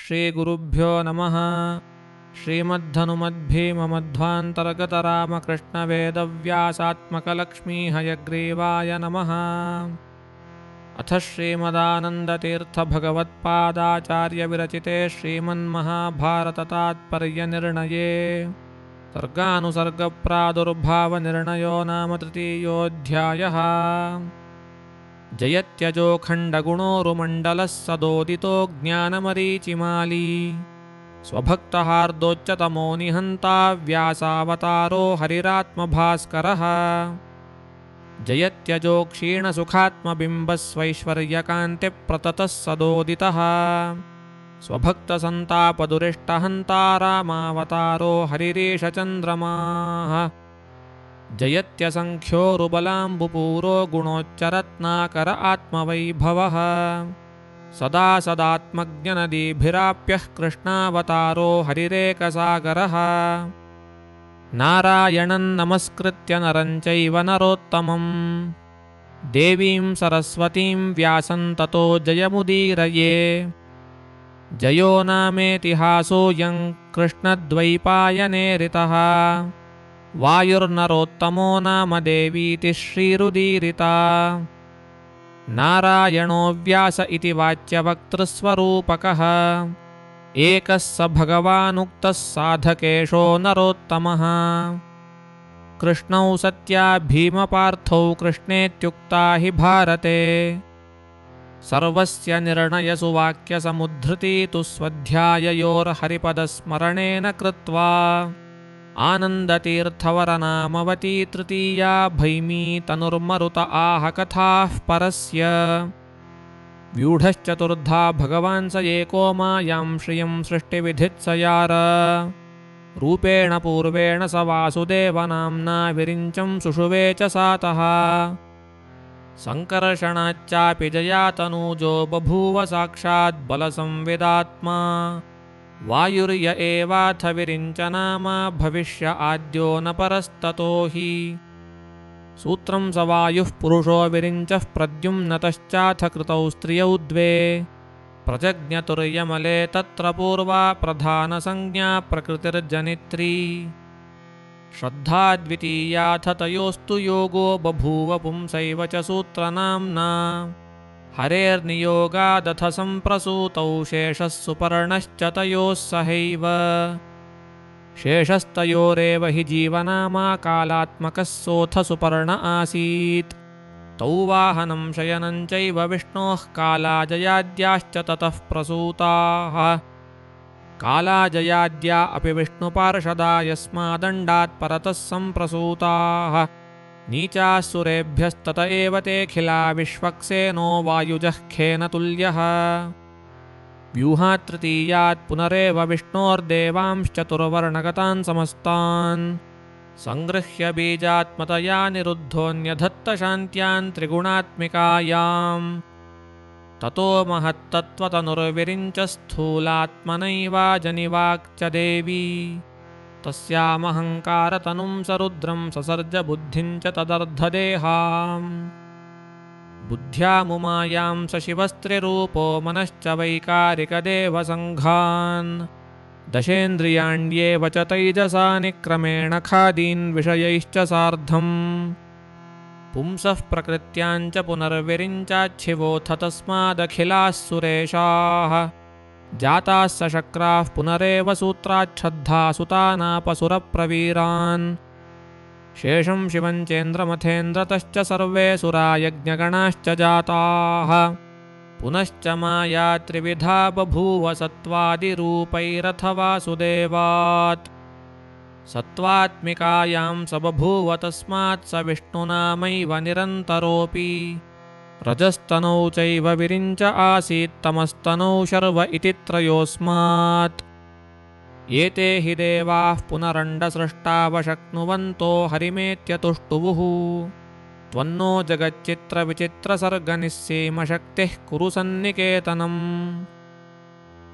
श्रीगुरुभ्यो नमः। श्रीमद्धनुमद्भीममध्वान्तर्गतरामकृष्णवेदव्यासात्मकलक्ष्मीहयग्रीवाय नमः। अथ श्रीमदानन्दतीर्थभगवत्पादाचार्यविरचिते श्रीमन्महाभारततात्पर्यनिर्णये सर्गानुसर्गप्रादुर्भावनिर्णयो नाम तृतीयोऽध्यायः। जयत्यजोखण्डगुणोरुमण्डलः सदोदितो ज्ञानमरीचिमाली स्वभक्तहार्दोच्चतमो निहन्ता व्यासावतारो हरिरात्मभास्करः। जयत्यजो क्षीणसुखात्मबिम्बस्वैश्वर्यकान्तिप्रततः सदोदितः स्वभक्तसन्तापदुरिष्टहन्ता रामावतारो हरिरीशचन्द्रमाः। जयत्यसङ्ख्योरुबलाम्बुपूरो गुणोच्चरत्नाकर आत्मवैभवः सदा सदात्मज्ञनदीभिराप्यः कृष्णावतारो हरिरेकसागरः। नारायणं नमस्कृत्य नरं चैव नरोत्तमं देवीं सरस्वतीं व्यासं ततो जयमुदीरये। जयो नामेतिहासोऽयं कृष्णद्वैपायनेरितः वायुर्नरोत्तमो नाम देवीति श्रीरुदीरिता। नारायणो व्यास इति वाच्यवक्तृस्वरूपकः एकः स भगवानुक्तः साधकेशो नरोत्तमः। कृष्णौ सत्या भीमपार्थौ कृष्णेत्युक्ता हि भारते सर्वस्य निर्णयसुवाक्यसमुद्धृती तु स्वध्याययोर्हरिपदस्मरणेन कृत्वा आनन्दतीर्थवरनामवती तृतीया भैमी तनुर्मरुत आह कथाः परस्य। व्यूढश्चतुर्धा भगवान् स एको मायां श्रियं सृष्टिविधित्सयार रूपेण पूर्वेण स वासुदेवनाम्ना विरिञ्चं सुषुवे च सातः। सङ्कर्षणाच्चापि जयातनूजो बभूव साक्षात् बलसंविदात्मा वायुर्य एवाथ विरिञ्चनामा भविष्य आद्यो न परस्ततो हि। सूत्रं स वायुः पुरुषो विरिञ्चः प्रद्युम्नतश्चाथ कृतौ स्त्रियौ द्वे प्रजज्ञतुर्यमले तत्र पूर्वा प्रधानसंज्ञा प्रकृतिर्जनित्री श्रद्धा द्वितीयाथ तयोस्तु योगो बभूव पुंसैव च सूत्रनाम्ना हरेर्नियोगादथ सम्प्रसूतौ शेषः सुपर्णश्च तयोः सहैव। शेषस्तयोरेव हि जीवनामा कालात्मकः सोऽथ सुपर्ण आसीत् तौ वाहनं शयनं चैव विष्णोः कालाजयाद्याश्च ततः प्रसूताः। कालाजयाद्या अपि विष्णुपार्षदा यस्मादण्डात् परतः सम्प्रसूताः नीचाः सुरेभ्यस्तत एव तेऽखिला विश्वक्सेनो वायुजः खेन तुल्यः। व्यूहात् तृतीयात् पुनरेव विष्णोर्देवांश्चतुर्वर्णगतान् समस्तान् सङ्गृह्य बीजात्मतया निरुद्धोऽन्यधत्तशान्त्यान् त्रिगुणात्मिकायां ततो महत्तत्त्वतनुर्विरिञ्च स्थूलात्मनैवाजनिवाक् च देवी तस्यामहङ्कारतनुं सरुद्रं ससर्ज बुद्धिं च तदर्धदेहाम्। बुद्ध्या मुमायां स शिवस्त्रिरूपो मनश्च वैकारिकदेवसङ्घान् दशेन्द्रियाण्येव च तैजसा निक्रमेण खादीन् विषयैश्च सार्धम् पुंसः प्रकृत्याञ्च पुनर्विरिञ्चाच्छिवोऽथ तस्मादखिलाः सुरेशाः जाताः सशक्राः पुनरेव सूत्राच्छ्रद्धा सुतानापसुरप्रवीरान् शेषं शिवं चेन्द्रमथेन्द्रतश्च सर्वे सुरा यज्ञगणाश्च जाताः पुनश्च माया त्रिविधा बभूव सत्त्वादिरूपैरथ वासुदेवात् सत्त्वात्मिकायां स बभूव तस्मात् स विष्णुनामैव निरन्तरोऽपि। रजस्तनौ चैव विरिञ्च आसीत् तमस्तनौ शर्व इति त्रयोऽस्मात् एते हि देवाः पुनरण्डसृष्टावशक्नुवन्तो हरिमेत्यतुष्टुवुः त्वन्नो जगच्चित्रविचित्रसर्गनिस्सीमशक्तिः कुरु सन्निकेतनम्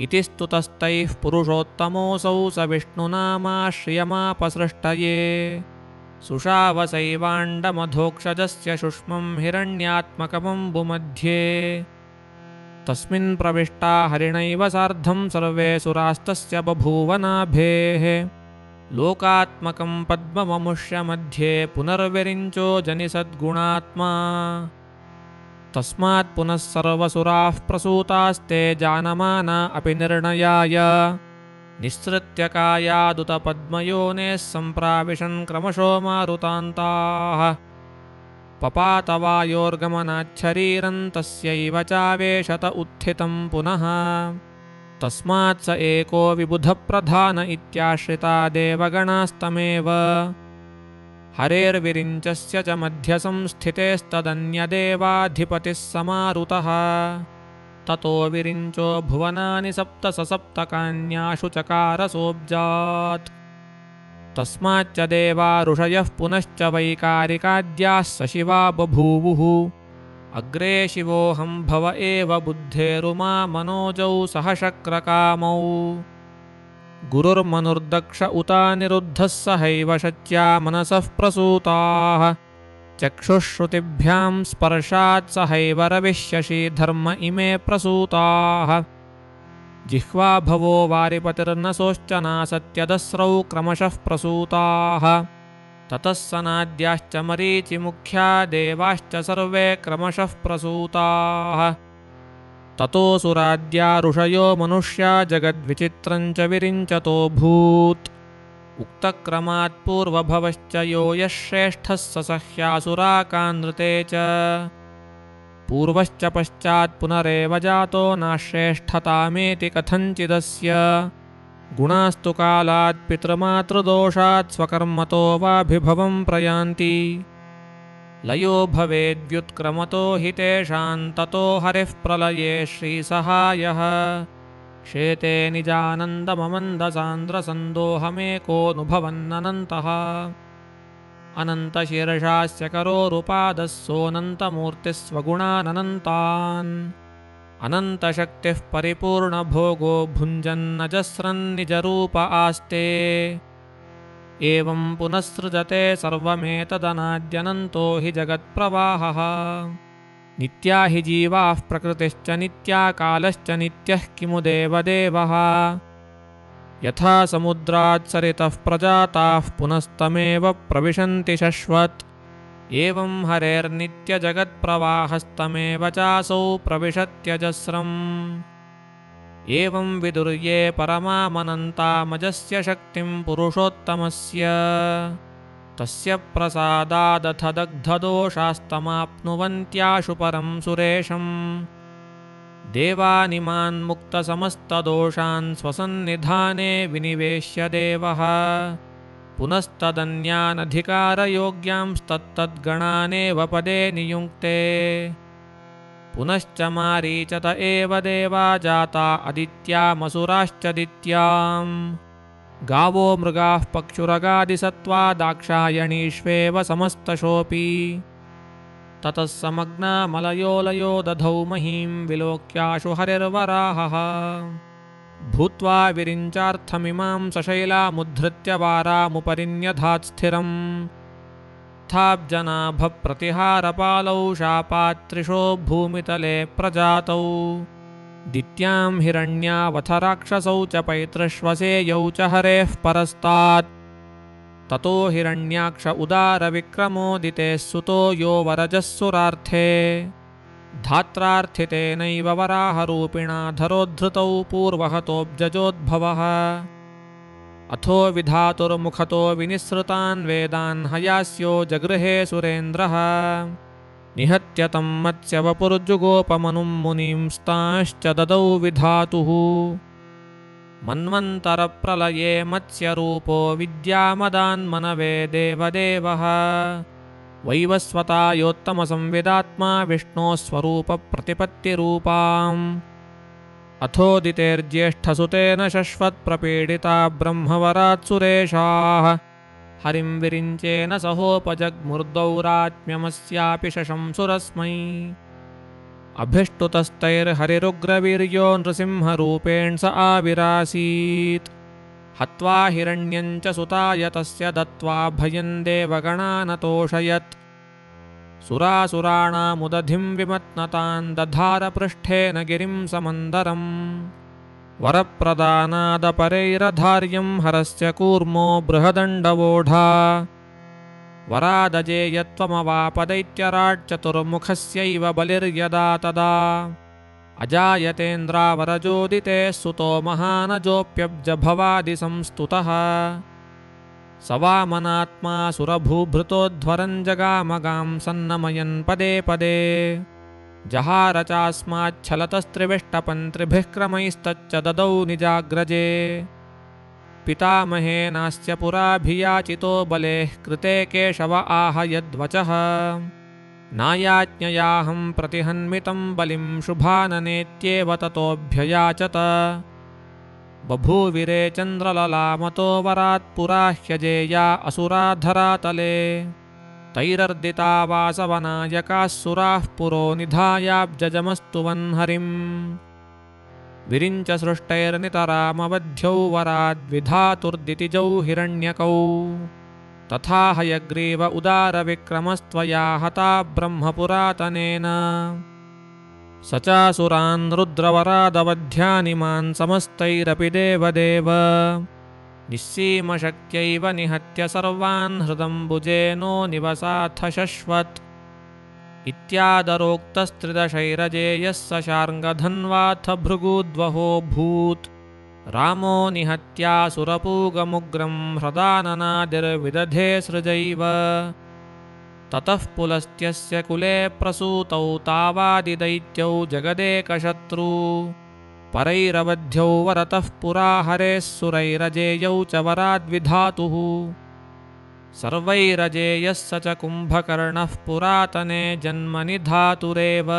इति स्तुतस्तैः पुरुषोत्तमोऽसौ स विष्णुनामाश्रियमापसृष्टये सुषावसैवाण्डमधोक्षजस्य शुष्मं हिरण्यात्मकमम्बुमध्ये तस्मिन् प्रविष्टा हरिणैव सार्धं सर्वे सुरास्तस्य बभूवनाभेः लोकात्मकं पद्मममुष्य मध्ये पुनर्विरिञ्चो जनिसद्गुणात्मा तस्मात् पुनः सर्वसुराः प्रसूतास्ते जानमाना अपि निर्णयाय निःसृत्य कायादुतपद्मयोनेः सम्प्राविशन् क्रमशो मारुतान्ताः पपातवायोर्गमनाच्छरीरं तस्यैव चावेशत उत्थितं पुनः तस्मात् स एको विबुधप्रधान इत्याश्रिता देवगणास्तमेव हरेर्विरिञ्चस्य च मध्यसंस्थितेस्तदन्यदेवाधिपतिः समारुतः ततो विरिञ्चो भुवनानि सप्त ससप्तकान्याशु चकारसोऽब्जात् तस्माच्च देवा ऋषयः पुनश्च वैकारिकाद्याः सशिवा बभूवुः अग्रे शिवोऽहं भव एव बुद्धेरुमा मनोजौ सह शक्रकामौ गुरुर्मनुर्दक्ष उतानिरुद्धः सहैव शच्या मनसः प्रसूताः चक्षुश्रुतिभ्यां स्पर्शात् सहैव रविश्यसि धर्म इमे प्रसूताः जिह्वा भवो वारिपतिर्नसोश्च नासत्यदस्रौ क्रमशः प्रसूताः ततः सनाद्याश्च मरीचिमुख्या देवाश्च सर्वे क्रमशः प्रसूताः ततोऽसुराद्या ऋषयो मनुष्या जगद्विचित्रञ्च विरिञ्चतोऽभूत् उक्तक्रमात् पूर्वभवश्च यो यः श्रेष्ठः स सह्यासुराकानृते च पूर्वश्च पश्चात् पुनरेव जातो नाश्रेष्ठतामेति कथञ्चिदस्य गुणास्तु कालात् पितृमातृदोषात् स्वकर्मतो वाभिभवं प्रयान्ति लयो भवेद्व्युत्क्रमतो हि तेषां ततो हरिः प्रलये श्रीसहायः शेते निजानन्दममन्दसान्द्रसन्दोहमेकोऽनुभवन्ननन्तः अनन्तशीर्षास्य करोरुपादः सोऽनन्तमूर्तिस्वगुणाननन्तान् अनन्तशक्तिः परिपूर्णभोगो भुञ्जन्नजस्रन्निजरूप आस्ते एवं पुनःसृजते सर्वमेतदनाद्यनन्तो हि जगत्प्रवाहः नित्या हि जीवाः प्रकृतिश्च नित्या कालश्च नित्यः किमु देवदेवः यथा समुद्रात् सरितः प्रजाताः पुनस्तमेव प्रविशन्ति शश्वत् एवं हरेर्नित्यजगत्प्रवाहस्तमेव चासौ प्रविशत्यजस्रम् एवं विदुर्ये परमामनन्तामजस्य शक्तिं पुरुषोत्तमस्य तस्य प्रसादादथ दग्धदोषास्तमाप्नुवन्त्याशु परं सुरेशम् देवानिमान्मुक्तसमस्तदोषान् स्वसन्निधाने विनिवेश्य देवः पुनस्तदन्यानधिकारयोग्यांस्तत्तद्गणानेव पदे नियुङ्क्ते पुनश्च मारीचत एव देवा जाता अदित्यामसुराश्च दित्याम् गावो मृगाः पक्षुरगादिसत्त्वा दाक्षायणीष्वेव समस्तशोऽपि ततः समग्नामलयोलयो दधौ महीं विलोक्याशु हरिर्वराहः भूत्वा विरिञ्चार्थमिमां सशैलामुद्धृत्य वारामुपरिन्यधात् स्थिरम् थाब्जनाभप्रतिहारपालौ शापात्रिशो भूमितले प्रजातौ दित्यां हिरण्यावथ राक्षसौ च पैतृष्वसेयौ च हरेः परस्तात् ततो हिरण्याक्ष उदारविक्रमोदितेः सुतो यो वरजः सुरार्थे धात्रार्थितेनैव वराहरूपिणा धरोद्धृतौ पूर्वहतोऽब्जजोद्भवः अथो विधातुर्मुखतो विनिसृतान् वेदान् हयास्यो जगृहे सुरेन्द्रः निहत्य तं मत्स्यवपुर्जुगोपमनुं मुनींस्तांश्च ददौ विधातुः मन्वन्तरप्रलये मत्स्यरूपो विद्यामदान्मनवे देवदेवः वैवस्वतायोत्तमसंविदात्मा विष्णोः स्वरूपप्रतिपत्तिरूपाम् अथोदितेर्ज्येष्ठसुतेन शश्वत्प्रपीडिता ब्रह्मवरात् सुरेशाः हरिं विरिञ्चेन सहोपजग्मुर्दौरात्म्यमस्यापि शशंसुरस्मै अभिष्टुतस्तैर्हरिरुग्रवीर्यो नृसिंहरूपेण स आविरासीत् हत्वा हिरण्यं च सुताय तस्य दत्त्वा भयं देवगणानतोषयत् सुरासुराणामुदधिं विमत्नतान् दधारपृष्ठेन गिरिं समन्दरम् वरप्रदानादपरैरधार्यं हरस्य कूर्मो बृहदण्डवोढा वरादजेयत्वमवापदैत्यराट् चतुर्मुखस्यैव बलिर्यदा तदा अजायतेन्द्रावरजोदिते सुतो महानजोऽप्यब्जभवादिसंस्तुतः स वामनात्मा सुरभूभृतोध्वरं जगामगां सन्नमयन् पदे पदे जहार चास्माच्छलतस्त्रिविष्टपन् त्रिभिः क्रमैस्तच्च ददौ निजाग्रजे पितामहेनास्य पुराभियाचितो बलेः कृते केशव आह यद्वचः नायाज्ञयाहं प्रतिहन्मितं बलिं शुभाननेत्येव ततोऽभ्ययाचत बभूविरे चन्द्रललामतो वरात् पुरा ह्यजेया असुराधरातले तैरर्दिता वासवनायकाः सुराः पुरो निधायाब्जजमस्तुवन् हरिम् विरिञ्च सृष्टैर्नितरामवध्यौ वराद्विधातुर्दितिजौ हिरण्यकौ तथा हयग्रीव उदारविक्रमस्त्वया हता ब्रह्मपुरातनेन स चासुरान् रुद्रवरादवध्यानिमान् समस्तैरपि देवदेव निःसीमशक्त्यैव निहत्य सर्वान् हृदम्बुजेनो निवसाथ शश्वत् इत्यादरोक्तस्त्रिदशैरजेयः स शार्ङ्गधन्वाथ भृगूद्वहोऽभूत् रामो निहत्यासुरपूगमुग्रं ह्रदाननादिर्विदधे सृजैव ततः पुलस्त्यस्य कुले प्रसूतौ तावादिदैत्यौ जगदेकशत्रु परैरवध्यौ वरतः पुरा हरेः सुरैरजेयौ च वराद्विधातुः सर्वैरजेयः स च कुम्भकर्णः पुरातने जन्मनि धातुरेव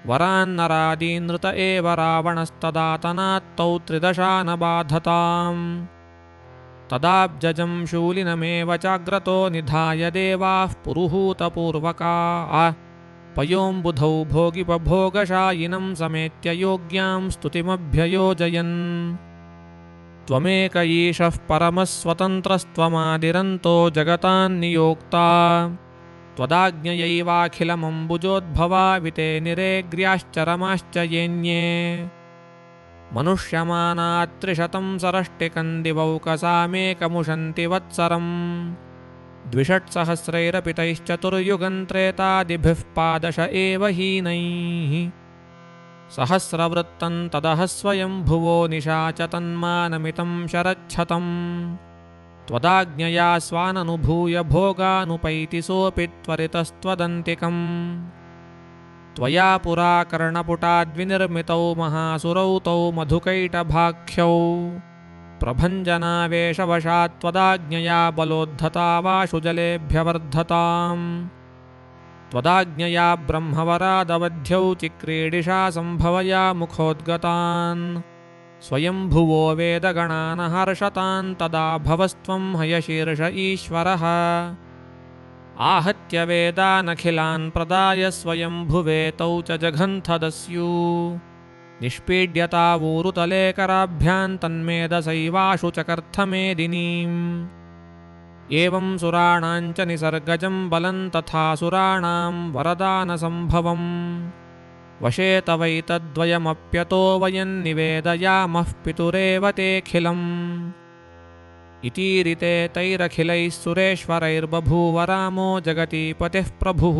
वरान्नरादीनृत एव रावणस्तदातनात्तौ त्रिदशानबाधताम् तदाब्जजं शूलिनमेव चाग्रतो निधाय देवाः पुरुहूतपूर्वकाः पयोऽम्बुधौ भोगिपभोगशायिनं समेत्य योग्यां स्तुतिमभ्ययोजयन् त्वमेक ईशः परमः स्वतन्त्रस्त्वमादिरन्तो जगतान्नियोक्ता त्वदाज्ञयैवाखिलमम्बुजोद्भवा विते निरेग्र्याश्च रमाश्च येन्ये मनुष्यमानात्रिशतं सरष्टिकन्दिवौकसामेकमुशन्ति वत्सरम् द्विषट्सहस्रैरपि तैश्चतुर्युगं त्रेतादिभिः पादश एव हीनैः सहस्रवृत्तं तदह स्वयंभुवो निशाच तन्मानमितं शरच्छतम् त्वदाज्ञया स्वाननुभूय भोगानुपैति सोऽपि त्वरितस्त्वदन्तिकम् त्वया पुरा कर्णपुटाद्विनिर्मितौ महासुरौ तौ मधुकैटभाख्यौ प्रभञ्जनावेशवशात् त्वदाज्ञया बलोद्धता वाशुजलेभ्यवर्धताम् त्वदाज्ञया ब्रह्मवरादवध्यौ चिक्रीडिशा सम्भवया मुखोद्गतान् स्वयंभुवो वेदगणान् हर्षतान् तदा भवस्त्वं हयशीर्ष ईश्वरः आहत्य वेदानखिलान् प्रदाय स्वयंभुवे तौ च जघन्थदस्यु निष्पीड्यतावूरुतले कराभ्यां तन्मेधसैवाशु चकर्थमेदिनीम् एवं सुराणां च निसर्गजं बलं तथा सुराणां वरदानसम्भवम् वशे तवैतद्वयमप्यतो वयं निवेदयामः पितुरेव तेऽखिलम् इतीरिते तैरखिलैः सुरेश्वरैर्बभूव रामो जगतीपतिः प्रभुः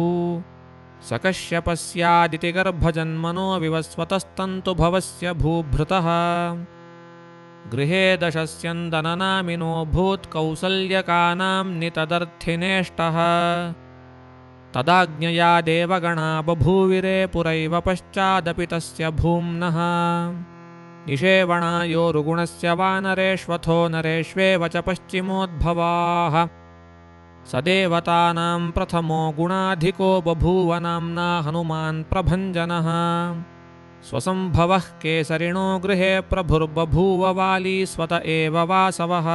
स कश्यपस्यादिति गर्भजन्मनो विवस्वतस्तन्तु भवस्य भूभृतः गृहे दशस्यन्दननामिनो भूत्कौसल्यकानां नितदर्थिनेष्टः तदाज्ञया देवगणा बभूविरे पुरैव पश्चादपि तस्य भूम्नः निषेवणायोरुगुणस्य वानरेष्वथो नरेष्वेव च पश्चिमोद्भवाः स देवतानां प्रथमो गुणाधिको बभूव नाम्ना हनुमान् प्रभञ्जनः स्वसम्भवः केसरिणो गृहे प्रभुर्बभूव वाली स्वत एव वासवः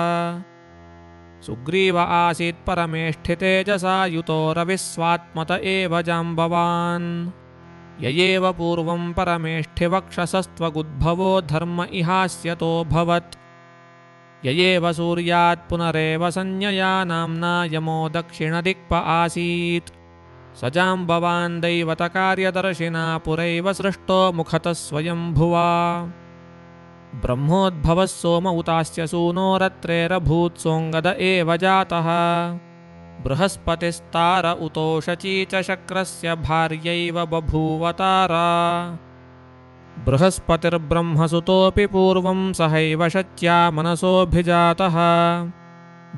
सुग्रीव आसीत् परमेष्ठितेजसा युतो रविस्वात्मत एव जाम्बवान् ययेव पूर्वं परमेष्ठिवक्षसस्त्वगुद्भवो धर्म इहास्यतोऽभवत् ययेव सूर्यात् पुनरेव संज्ञया नाम्ना यमो दक्षिणदिक्प आसीत् स जाम्बवान् दैवतकार्यदर्शिना पुरैव सृष्टो मुखतः स्वयम्भुवा ब्रह्मोद्भवः सोम उतास्य सूनोरत्रेरभूत्सोऽङ्गद एव जातः बृहस्पतिस्तार उतोषची च शक्रस्य भार्यैव बभूवतारा बृहस्पतिर्ब्रह्मसुतोऽपि पूर्वं सहैव शच्या मनसोऽभिजातः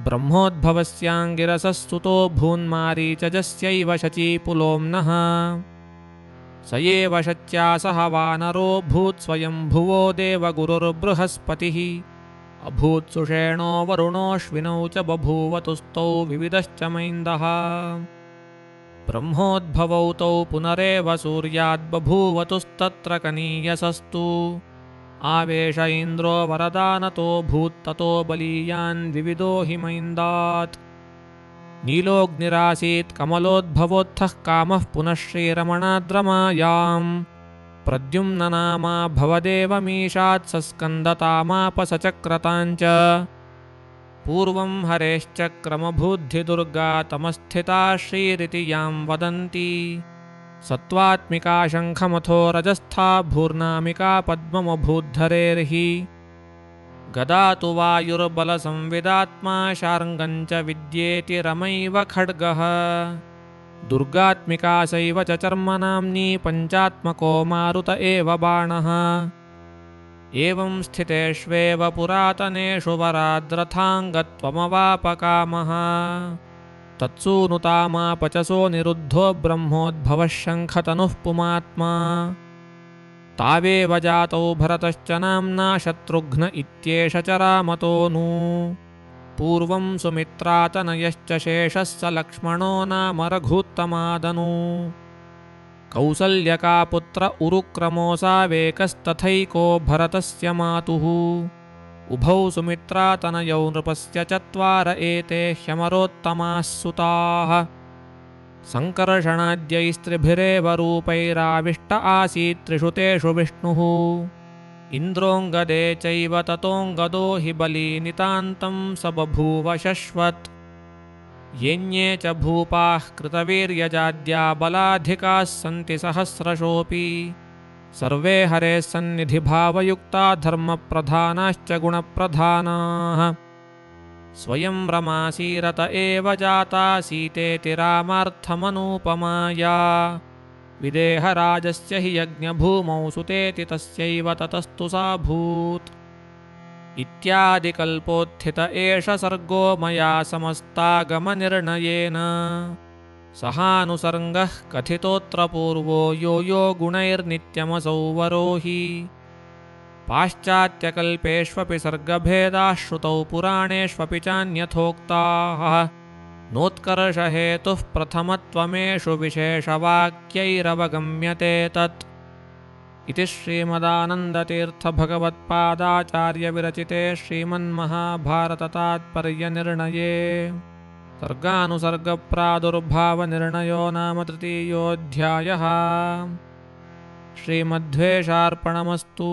ब्रह्मोद्भवस्याङ्गिरसः सुतो भून्मारीचजस्यैव शची पुलोम्नः स एव शच्या सह वानरो भूत् स्वयंभुवो देवगुरुर्बृहस्पतिः अभूत् सुषेणो वरुणोऽश्विनौ च बभूवतुस्तौ विविधश्च मैन्दः ब्रह्मोद्भवौ तौ पुनरेव सूर्याद्बभूवतुस्तत्र कनीयसस्तु आवेश इन्द्रो वरदानतो भूत्ततो बलीयान् विविधो हि मैन्दात् नीलोऽग्निरासीत् कमलोद्भवोत्थः कामः पुनः श्रीरमणाद्रमायाम् प्रद्युम्ननामा भवदेवमीशात् सस्कन्दतामाप सचक्रताञ्च पूर्वं हरेश्चक्रमबुद्धिदुर्गा तमस्थिता श्रीरिति यां वदन्ति सत्त्वात्मिका शङ्खमथो रजस्था भूर्नामिका पद्ममभूद्धरेर्हि गदा तु वायुर्बलसंविदात्मा शार्ङ्गं च विद्येति रमैव खड्गः दुर्गात्मिका सैव च चर्मनाम्नी पञ्चात्मको मारुत एव बाणः एवं स्थितेष्वेव पुरातनेषु वराद्रथाङ्गत्वमवापकामः तत्सूनुतामापचसो निरुद्धो ब्रह्मोद्भवः शङ्खतनुः पुमात्मा तावेव जातौ भरतश्च नाम्ना शत्रुघ्न इत्येष च रामतोनु पूर्वं सुमित्रातनयश्च शेषः स लक्ष्मणो नाम रघूत्तमादनु कौसल्यका पुत्र उरुक्रमोऽसावेकस्तथैको भरतस्य मातुः उभौ सुमित्रातनयौ नृपस्य चत्वार एते ह्यमरोत्तमाः सुताः सङ्कर्षणाद्यैस्त्रिभिरेव रूपैराविष्ट आसीत् त्रिषु तेषु विष्णुः इन्द्रोऽङ्गदे चैव ततोऽङ्गदो हि बलीनितान्तं स बभूव शश्वत् येन्ये च भूपाः कृतवीर्यजाद्या बलाधिकाः सन्ति सहस्रशोऽपि सर्वे हरेः सन्निधिभावयुक्ता धर्मप्रधानाश्च गुणप्रधानाः स्वयं रमासीरत एव जाता सीतेति रामार्थमनूपमाया विदेहराजस्य हि यज्ञभूमौ सुतेति तस्यैव ततस्तु सा भूत् इत्यादिकल्पोत्थित एष सर्गो मया समस्तागमनिर्णयेन सहानुसर्गः कथितोऽत्र पूर्वो यो यो गुणैर्नित्यमसौ वरो हि पाश्चात्यकल्पेष्वपि सर्गभेदाः श्रुतौ पुराणेष्वपि चान्यथोक्ताः नोत्कर्षहेतुः प्रथमत्वमेषु विशेषवाक्यैरवगम्यते तत् इति श्रीमदानन्दतीर्थभगवत्पादाचार्यविरचिते श्रीमन्महाभारततात्पर्यनिर्णये सर्गानुसर्गप्रादुर्भावनिर्णयो नाम तृतीयोऽध्यायः। श्रीमध्वेषार्पणमस्तु।